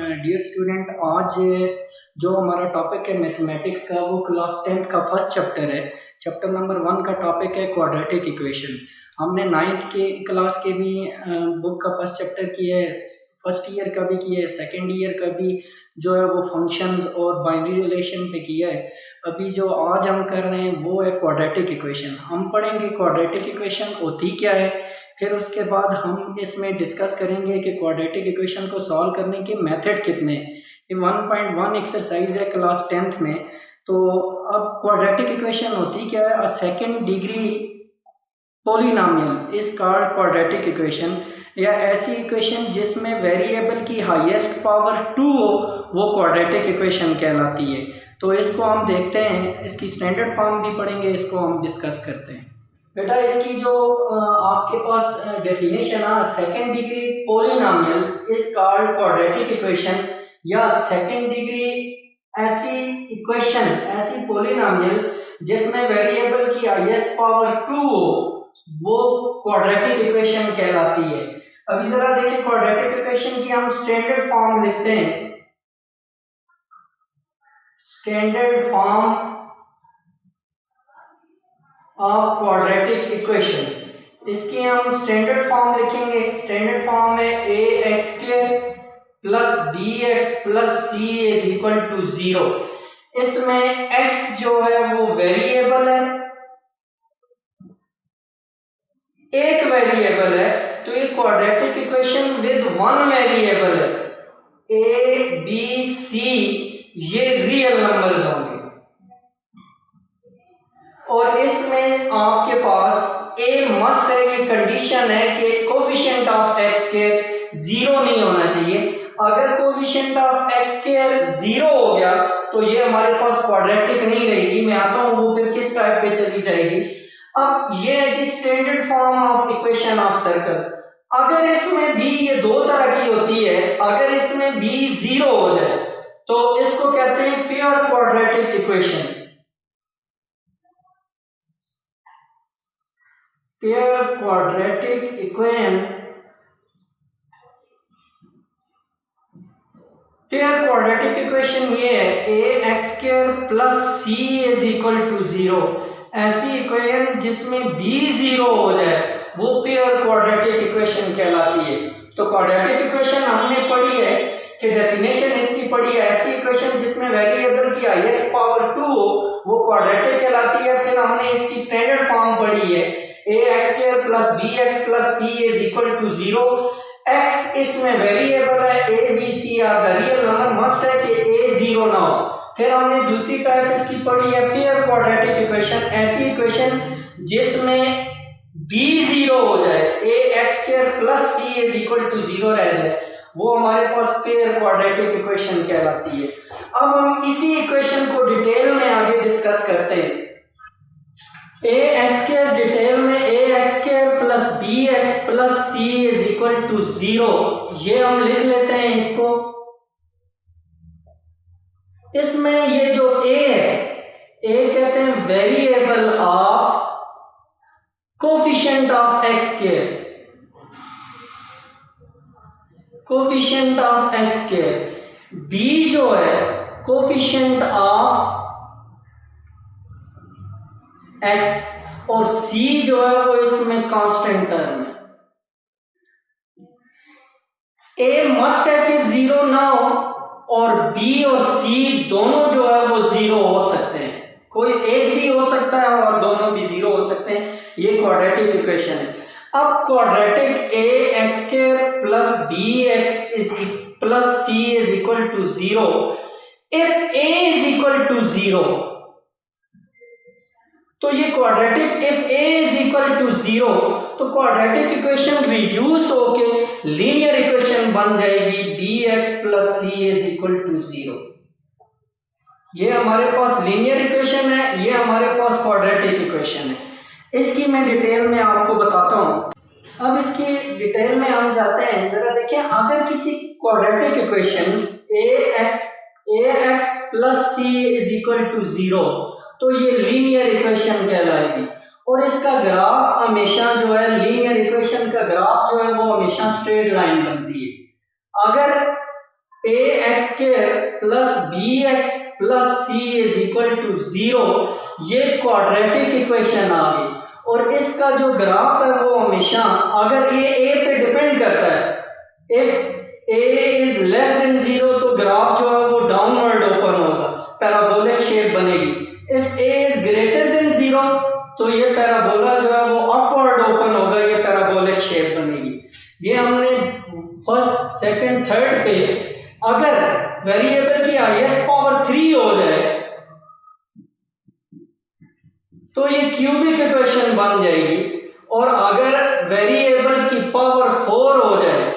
Dear student, आज जो हमारा टॉपिक है मैथमेटिक्स का, वो क्लास 10th का फर्स्ट चैप्टर है। चैप्टर नंबर 1 का टॉपिक है क्वाड्रेटिक इक्वेशन। हमने 9th के क्लास के भी बुक का फर्स्ट चैप्टर किया है, फर्स्ट ईयर का भी किया है, सेकेंड ईयर का भी जो है वो फंक्शंस और बाइनरी रिलेशन पे किया है। अभी जो आज हम कर रहे हैं वो है क्वाड्रेटिक इक्वेशन। हम पढ़ेंगे क्वाड्रेटिक इक्वेशन होती क्या है, फिर उसके बाद हम इसमें डिस्कस करेंगे कि क्वाड्रेटिक इक्वेशन को सॉल्व करने के मेथड कितने हैं। ये 1.1 एक्सरसाइज है क्लास 10th में। तो अब क्वाड्रेटिक इक्वेशन होती क्या है? A second degree polynomial is called quadratic equation, या ऐसी इक्वेशन जिसमें वेरिएबल की हाईएस्ट पावर 2 हो वो क्वाड्रेटिक इक्वेशन कहलाती है। तो इसको हम देखते हैं, इसकी स्टैंडर्ड फॉर्म भी पढ़ेंगे, इसको हम डिस्कस करते हैं। बेटा इसकी जो आपके पास डेफिनेशन है, second degree polynomial is called quadratic equation, या सेकेंड डिग्री ऐसी इक्वेशन, ऐसी पोलिनोमियल जिसमें वेरिएबल की हाईएस्ट पावर 2 हो वो क्वाड्रेटिक इक्वेशन कहलाती है। अभी जरा देखिए क्वाड्रेटिक इक्वेशन की हम स्टैंडर्ड फॉर्म लिखते हैं। Standard form of quadratic equation, इसकी हम स्टैंडर्ड फॉर्म लिखेंगे। स्टैंडर्ड फॉर्म है ax² plus bx plus c is equal to 0। इसमें x जो है वो वेरिएबल है, एक वेरिएबल है, तो ये quadratic equation with one variable है। a b c ये रियल नंबर्स होंगे, और इसमें आपके पास a मस्ट है, ये कंडीशन है कि कोफिशिएंट ऑफ x के 0 नहीं होना चाहिए। अगर कोफिशिएंट ऑफ x के 0 हो गया तो ये हमारे पास क्वाड्रेटिक नहीं रहेगी। मैं आता हूं वो फिर किस टाइप पे चली जाएगी। अब ये है जी standard form of equation of circle. अगर इसमें भी ये दो तरह की होती है, अगर इसमें भी 0 हो जाए तो इसको कहते हैं pure quadratic equation. Pure quadratic equation, pure quadratic equation ये है ax² plus c is equal to 0। ऐसी इक्वेशन जिसमें b 0 हो जाए वो प्योर क्वाड्रेटिक इक्वेशन कहलाती है। तो क्वाड्रेटिक इक्वेशन हमने पढ़ी है कि डेफिनेशन इसकी पढ़ी है, ऐसी इक्वेशन जिसमें वेरिएबल की हाईएस्ट पावर 2 हो वो क्वाड्रेटिक कहलाती है। फिर हमने इसकी स्टैंडर्ड फॉर्म पढ़ी है ax² plus bx plus c is equal to 0। x इसमें वेरिएबल है, a b c are the real number, must है कि a 0 ना हो। फिर हमने दूसरी टाइप इसकी पढ़ी है प्योर क्वाड्रेटिक इक्वेशन, ऐसी इक्वेशन जिसमें b 0 हो जाए, ax² plus c is equal to 0 रह जाए, वो हमारे पास प्योर क्वाड्रेटिक इक्वेशन कहलाती है। अब हम इसी इक्वेशन को डिटेल में आगे डिस्कस करते हैं। ax² डिटेल में ax² plus bx plus c is equal to 0, ये हम लिख लेते हैं इसको। इसमें ये जो a है, a कहते हैं variable of coefficient of x², coefficient of x²। b जो है कोफिशिएंट ऑफ x, और c जो है वो इसमें कांस्टेंट टर्म है। a मस्ट है कि 0 ना हो, और b और c दोनों जो है वो 0 हो सकते हैं। कोई एक भी हो सकता है और दोनों भी 0 हो सकते हैं। ये क्वाड्रेटिक इक्वेशन है। अब quadratic ax² plus bx is plus c is equal to 0 if a is equal to 0। तो ये quadratic if a is equal to 0, तो क्वाड्रेटिक इक्वेशन रिड्यूस होके लीनियर इक्वेशन बन जाएगी bx plus c is equal to 0। ये हमारे पास linear equation है, ये हमारे पास क्वाड्रेटिक इक्वेशन है। इसकी मैं डिटेल में आपको बताता हूं। अब इसकी डिटेल में हम जाते हैं। जरा देखिए, अगर किसी quadratic equation ax plus c is equal to 0 तो ये लीनियर इक्वेशन कहलाएगी, और इसका ग्राफ हमेशा जो है, लीनियर इक्वेशन का ग्राफ जो है वो हमेशा स्ट्रेट लाइन बनती है। अगर ax square plus bx plus c is equal to 0, ये क्वाड्रेटिक इक्वेशन आ गई। और इसका जो ग्राफ है वो हमेशा, अगर ये a पे डिपेंड करता है, if a is less than 0 तो ग्राफ जो है वो डाउनवर्ड ओपन होगा, पैराबोलिक शेप बनेगी। If a is greater than 0 तो ये पैराबोला जो है वो अपवर्ड ओपन होगा, ये पैराबोलिक शेप बनेगी। ये हमने फर्स्ट सेकंड थर्ड पे, अगर वेरिएबल की हाईएस्ट पावर 3 हो जाए तो ये क्यूबिक इक्वेशन बन जाएगी, और अगर वेरिएबल की पावर 4 हो जाए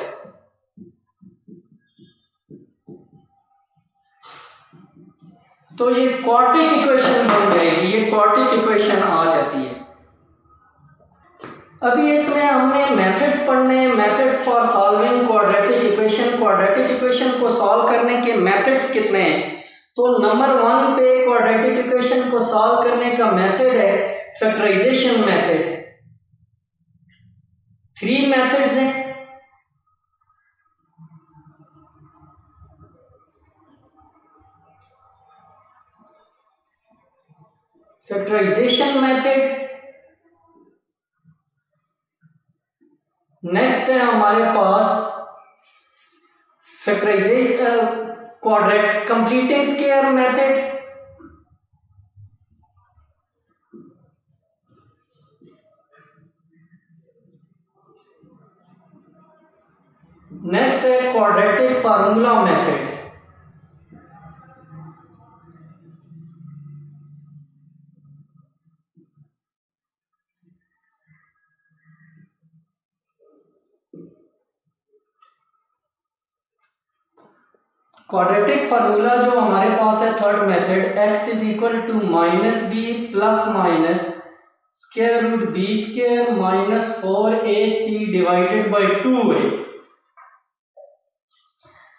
तो ये क्वाड्रेटिक इक्वेशन बन जाएगी, ये क्वाड्रेटिक इक्वेशन आ जाती है। अभी इसमें हमने मेथड्स पढ़ने हैं, methods for solving quadratic equation. Quadratic equation को सॉल्व करने के मेथड्स कितने हैं? तो नंबर 1 पे क्वाड्रेटिक इक्वेशन को सॉल्व करने का मेथड है फैक्टराइजेशन मेथड। 3 मेथड्स हैं। फैक्टराइजेशन मेथड, नेक्स्ट है हमारे पास factorization quadrate completing square method, next है quadratic formula method. Quadratic formula जो हमारे पास है third method, x is equal to minus B plus minus square root B square minus 4ac divided by 2 है।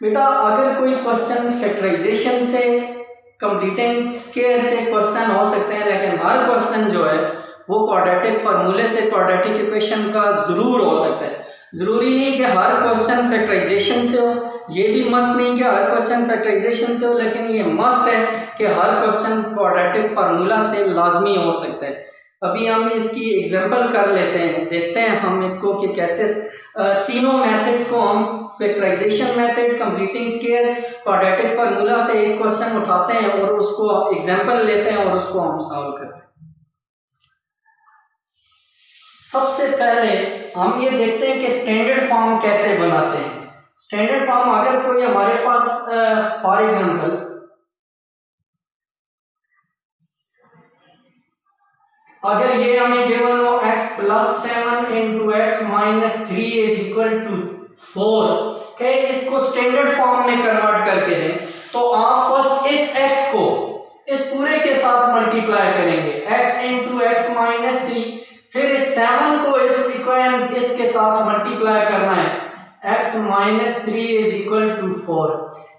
बेटा अगर कोई क्वेश्चन फैक्टराइजेशन से, कंप्लीटिंग स्क्वायर से क्वेश्चन हो सकते हैं, लेकिन हर क्वेश्चन जो है वो क्वाड्रेटिक फार्मूले से क्वाड्रेटिक इक्वेशन का जरूर हो सकता है। जरूरी नहीं कि हर क्वेश्चन फैक्टराइजेशन से हो, ये भी मस्ट नहीं कि हर क्वेश्चन फैक्टराइजेशन से हो, लेकिन ये मस्ट है कि हर क्वेश्चन क्वाड्रेटिक फार्मूला से लाजमी हो सकता है। अभी हम इसकी एग्जांपल कर लेते हैं, देखते हैं हम इसको कि कैसे तीनों मेथड्स को हम factorisation method, completing square, quadratic formula से एक क्वेश्चन उठाते हैं और उसको एग्जांपल लेते हैं और उसको हम सॉल्व करते हैं। सबसे पहले हम ये देखते हैं कि स्टैंडर्ड फॉर्म कैसे बनाते हैं। स्टैंडर्ड फॉर्म, अगर कोई हमारे पास फॉर एग्जांपल अगर ये हमें गिवन हो x plus 7 into x minus 3 is equal to 4, के इसको स्टैंडर्ड फॉर्म में कन्वर्ट करके दें, तो आप फर्स्ट इस x को इस पूरे के साथ मल्टीप्लाई करेंगे, x इंटू एक्स माइनस 3, फिर इस 7 को इस इक्वेशन इसके साथ मल्टीप्लाई करना है, x minus 3 is equal to 4।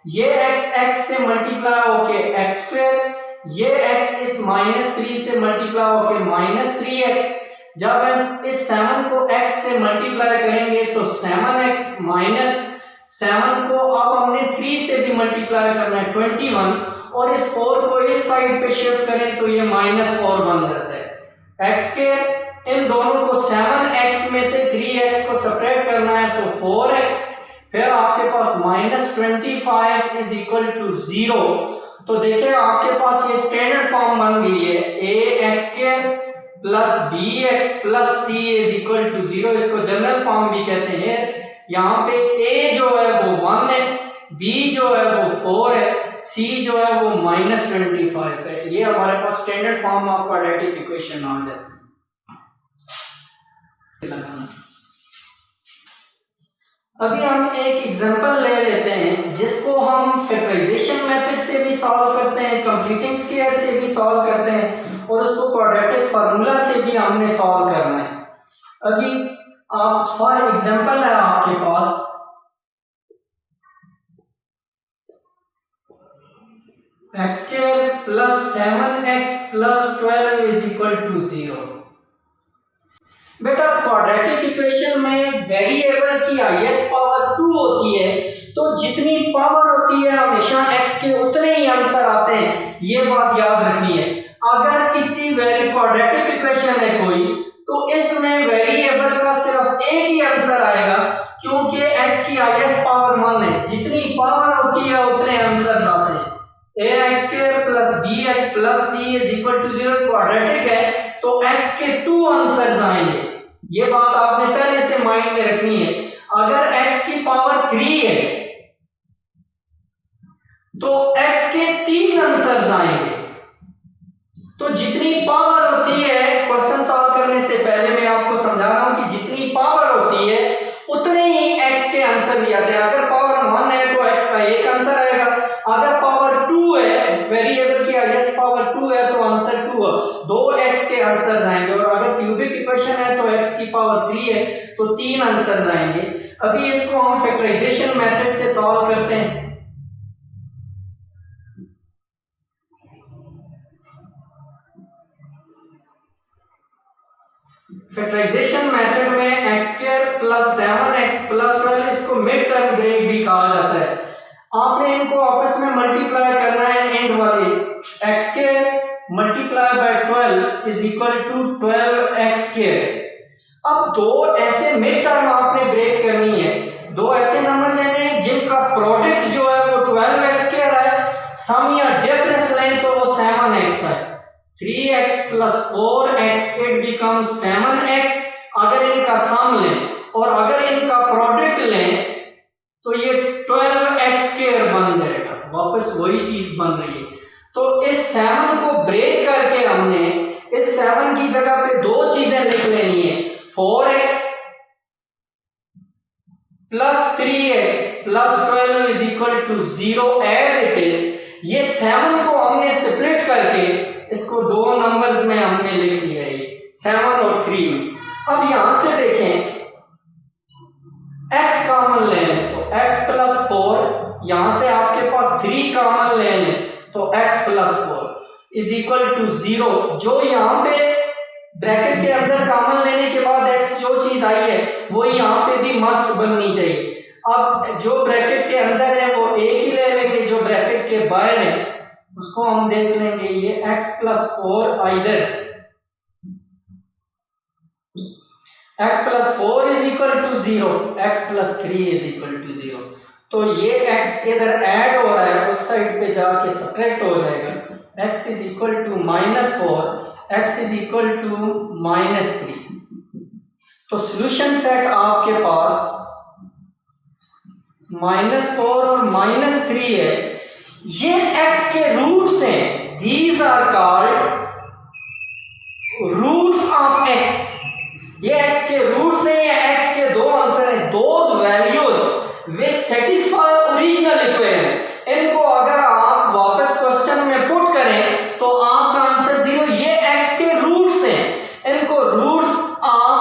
ये x से मल्टीप्लाई होके x स्क्वायर, ये x इस माइनस 3 से मल्टीप्लाई होके माइनस 3x। जब हम इस 7 को x से मल्टीप्लाई करेंगे तो 7x माइनस 7 को अब हमने 3 से भी मल्टीप्लाई करना है 21, और इस 4 को इस साइड पे शिफ्ट करें तो ये माइनस 4 बन जाता है। x के इन दोनों को 7x में से 3x को सब्ट्रैक्ट करना है तो 4x, फिर आपके पास माइनस 25 इज इक्वल टू 0। तो देखिए आपके पास ये स्टैंडर्ड फॉर्म बन गई है, ax square plus bx plus c is equal to 0। इसको जनरल फॉर्म भी कहते हैं। यहाँ पे a जो है वो 1 है, b जो है वो 4 है, c जो है वो माइनस 25 है। ये हमारे पास standard form of quadratic equation आ जाती है। अभी हम एक एग्जांपल ले लेते हैं जिसको हम फैक्टराइजेशन मेथड से भी सॉल्व करते हैं, कंप्लीटिंग स्क्वायर से भी सॉल्व करते हैं, और उसको क्वाड्रेटिक फार्मूला से भी हमने सॉल्व करना है। अभी आप फॉर एग्जांपल है आपके पास x square plus 7x plus 12 is equal to 0। बेटा क्वाड्रेटिक इक्वेशन में वेरिएबल की हाईएस्ट पावर 2 होती है, तो जितनी पावर होती है हमेशा x के उतने ही आंसर आते हैं, ये बात याद रखनी है। अगर किसी क्वाड्रेटिक इक्वेशन है कोई, तो इसमें वेरिएबल का सिर्फ एक ही आंसर आएगा, क्योंकि x की हाईएस्ट पावर 1 है, जितनी पावर होती है उतने आंसर आते हैं। ax² + bx + c = 0 क्वाड्रेटिक है, तो x के 2 आंसर्स आएंगे। ये बात आपने पहले से माइंड में रखनी है। अगर x की पावर 3 है तो x के 3 आंसर्स आएंगे। तो जितनी पावर होती है, क्वेश्चन सॉल्व करने से पहले मैं आपको समझा रहा हूं कि जितनी पावर होती है उतने ही x के आंसर भी आते हैं। अगर पावर 1 है तो x का एक आंसर आएगा, अगर पावर 2 है, वेरिएबल की हाईएस्ट पावर 2 है तो आंसर 2 है, 2x के आंसर्स आएंगे। और अगर क्यूबिक इक्वेशन है तो x की पावर 3 है तो 3 आंसर्स आएंगे। अभी इसको हम फैक्टराइजेशन मेथड से सॉल्व करते हैं। फैक्टराइजेशन मेथड में x² + 7x + 12, इसको मिड टर्म ब्रेक भी कहा जाता है। आपने इनको आपस में मल्टीप्लाई करना है, एंड वाले x² × 12 = 12x²। अब दो ऐसे मिड टर्म आपने ब्रेक करनी है, दो ऐसे नंबर लेने हैं जिनका प्रोडक्ट जो है वो 12x² है, सम या डिफरेंस लें तो वो 7x है। 3x + 4x it becomes 7x। अगर इनका सम लें और अगर इनका प्रोडक्ट लें तो ये 12x² बन जाएगा, वापस वही चीज बन रही है। तो इस 7 को ब्रेक करके हमने इस 7 की जगह पे दो चीजें लिख लेनी है, 4x + 3x + 12 = 0 as it is. ये 7 को हमने स्प्लिट करके इसको दो नंबर्स में हमने लिख लिया है, 7 और 3 में। अब यहां से देखें, x कॉमन ले लें तो x + 4, यहां से आपके पास 3 कॉमन ले लें तो x + 4 = 0। जो यहां पे ब्रैकेट के अंदर कॉमन लेने के बाद x जो चीज आई है वो यहां पे भी मस्ट बननी चाहिए। अब जो ब्रैकेट के अंदर है वो एक ही ले लेंगे, जो ब्रैकेट के बाहर है उसको हम देख लेंगे। ये x + 4 आइदर x + 4 = 0, x + 3 = 0। तो ये x इधर ऐड हो रहा है, उस साइड पे जाके सब्ट्रैक्ट हो जाएगा। x = -4, x = -3। तो सॉल्यूशन सेट आपके पास -4 और -3 है। ये x के रूट्स हैं, these are called roots of x। ये x के रूट्स हैं या x के दो आंसर हैं, those values which satisfy original equation. इनको अगर आप वापस क्वेश्चन में पुट करें तो आपका आंसर 0। ये x के रूट्स हैं, इनको roots of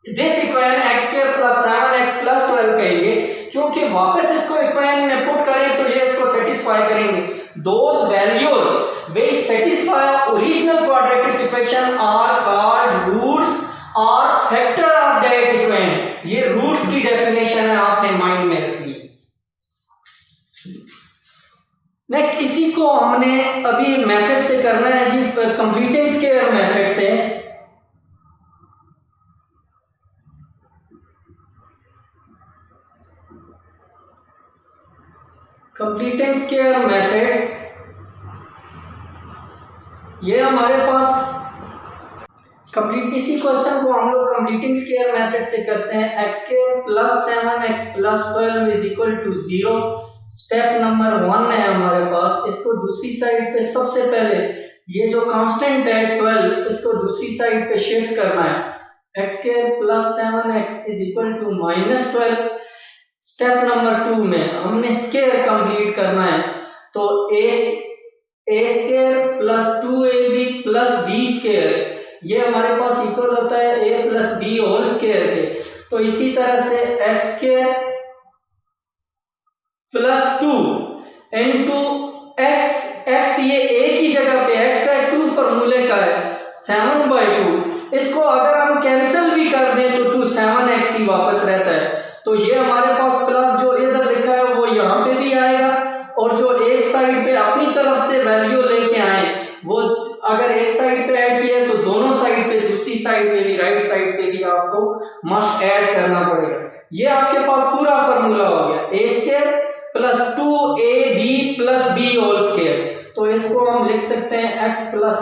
this equation x² + 7x + 12 कहेंगे, क्योंकि वापस इसको इक्वेशन में पुट करें तो ये इसको सेटिस्फाई करेंगे। Those values which satisfy original quadratic equation are called roots और फैक्टर ऑफ दैट इक्वेशन। ये रूट्स की डेफिनेशन है, आपने माइंड में रखनी है। नेक्स्ट इसी को हमने अभी मेथड से करना है जी, कंप्लीटिंग स्क्वायर मेथड से। कंप्लीटिंग स्क्वायर मेथड, ये हमारे पास इसी क्वेश्चन को हम लोग कंप्लीटिंग स्क्वायर मेथड से करते हैं। x² + 7x + 12 = 0। स्टेप नंबर 1 है हमारे पास। इसको दूसरी साइड पे सबसे पहले ये जो कांस्टेंट है 12, इसको दूसरी साइड पे शिफ्ट करना है। x² + 7x = -12। स्टेप नंबर 2 में हमने स्क्वायर कंप्लीट करना है, तो a² + 2ab + b² ये हमारे पास इक्वल होता है a + b होल स्क्वायर के। तो इसी तरह से x² + 2 इंटू x ये a की जगह पे x है, 2 फॉर्मूले का है 7/2, इसको अगर हम कैंसिल भी कर दें तो 2 7x ही वापस रहता है। तो ये हमारे पास प्लस जो इधर लिखा है वो यहाँ पे भी आएगा, और जो एक साइड पे अपनी तरफ से वैल्यू लेके आए वो अगर एक साइड पे ऐड किया तो दोनों साइड पे, दूसरी साइड पे भी, राइट साइड पे भी आपको मस्ट ऐड करना पड़ेगा। ये आपके पास पूरा फॉर्मूला हो गया, A square plus 2ab plus b whole square. तो इसको हम लिख सकते हैं x plus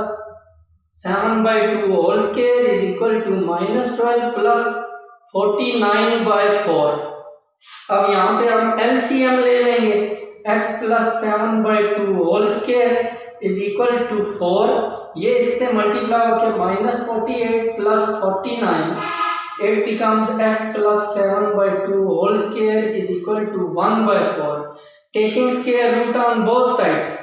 7/2 whole square is equal to -12 plus 49/4। अब यहाँ पे हम एलसीएम ले लेंगे, x plus 7/2 whole square is equal to 4, ये इससे मल्टीप्लाई होकर -48 plus 49, it becomes x plus 7/2 whole square is equal to 1/4. Taking square root on both sides.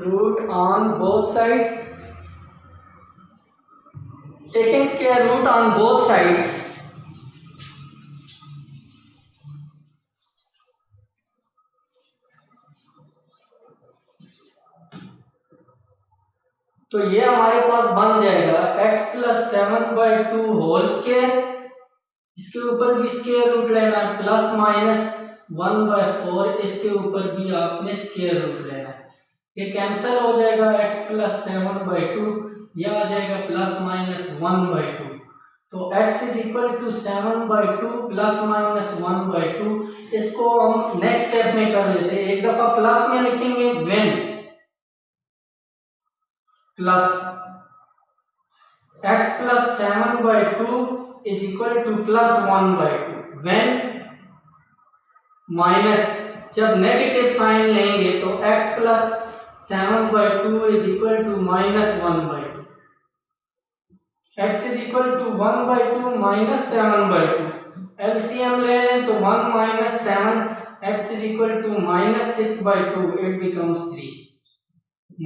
Root on both sides. Taking square root on both sides. तो ये हमारे पास बन जाएगा x plus 7/2 whole square, इसके ऊपर भी square root लेना है, प्लस माइनस 1/4, इसके ऊपर भी आपने स्क्वायर रूट लेना है। ये कैंसिल हो जाएगा, x प्लस 7/2, यह आ जाएगा प्लस माइनस 1/2। तो x is equal to 7/2 plus minus 1/2। इसको हम नेक्स्ट स्टेप में कर लेते हैं। एक दफा प्लस में लिखेंगे when plus x plus 7/2 is equal to plus 1/2, when minus, जब नेगेटिव साइन लेंगे तो x plus 7/2 is equal to minus 1/2, x is equal to 1/2 minus 7/2, LCM ले लें तो 1 minus 7, x is equal to minus 6/2, it becomes 3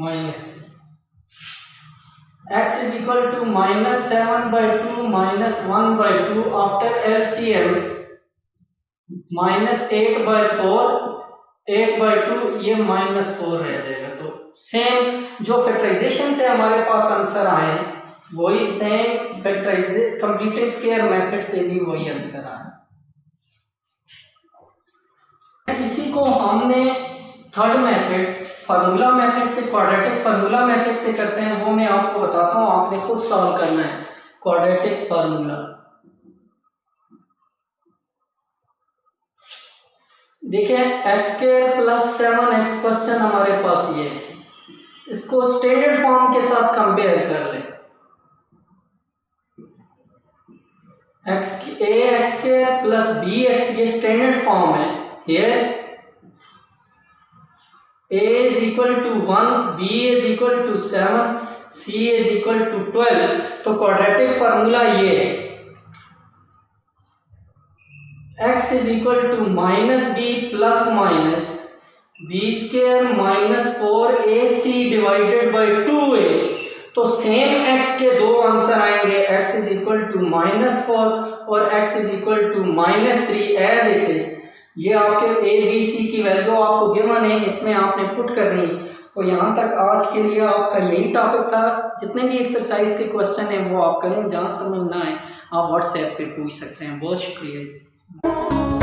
minus 3, x is equal to minus 7/2 minus 1/2 after LCM minus 8/4, 8/2 ये minus 4 रह जाएगा। तो same जो factorisation से हमारे पास आंसर आए वही same factorisation completed square method से भी वही आंसर आए। इसी को हमने थर्ड मेथड फार्मूला मेथड से, क्वाड्रेटिक फार्मूला मेथड से करते हैं, वो मैं आपको बताता हूँ, आपने खुद सॉल्व करना है क्वाड्रेटिक फार्मूला। देखिए x² प्लस 7x क्वेश्चन हमारे पास ये है, इसको स्टैंडर्ड फॉर्म के साथ कंपेयर कर ले। ax² प्लस bx ये स्टैंडर्ड फॉर्म है। Here a is equal to 1, b is equal to 7, c is equal to 12। तो क्वाड्रेटिक फार्मूला ये है, x is equal to minus b plus minus b square minus 4ac divided by 2a। तो same x के दो answer आएंगे, x is equal to -4 और x is equal to -3 as it is. ये आपके A B C की value आपको given है, इसमें आपने पुट करनी। और यहाँ तक आज के लिए आपका यही टॉपिक था। जितने भी एक्सरसाइज के क्वेश्चन हैं वो आप करें, जहाँ समझ ना आए आप व्हाट्सएप पे पूछ सकते हैं। बहुत शुक्रिया।